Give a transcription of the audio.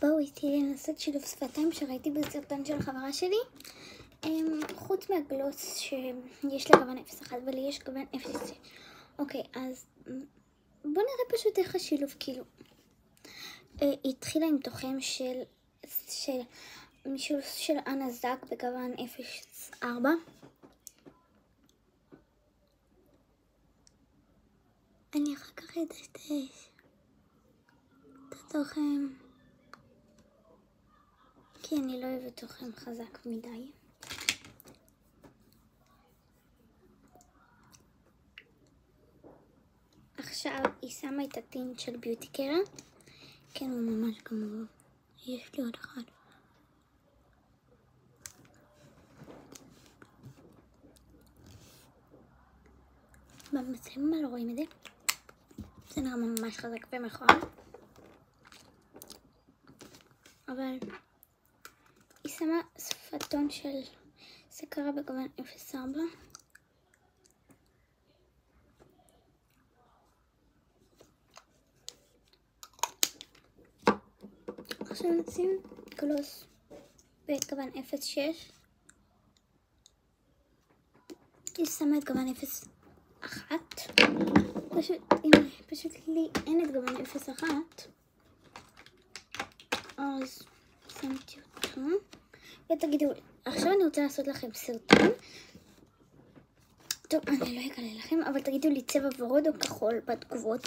בואו איתי לעשות שילוב שפתיים שראיתי בסרטון של חברה שלי. חוץ מהגלוס שיש לה גוון 0.1 ולי יש גוון 0.6. אוקיי, אז בואו נראה פשוט איך השילוב כאילו. היא התחילה עם תוכם של אנה זק בגוון 0.4. אני אחר כך אדשדש את התוכם, כי אני לא אוהבת תוכם חזק מדי. עכשיו היא שמה את הטינט של ביוטי קרה. כן, הוא ממש גמור. יש לי עוד אחד. במצלמה לא רואים את זה. זה נראה ממש חזק ומכוער. אבל היא שמה שפתון של סקרה בגוון 0.4. עכשיו נשים גלוס בגוון 0.6. היא שמה את גוון 0.1. פשוט לי אין את גוון 0.1. אז שמתי אותו. ותגידו, עכשיו אני רוצה לעשות לכם סרטון. טוב, אני לא אגלה לכם, אבל תגידו לי צבע ורוד או כחול בתגובות.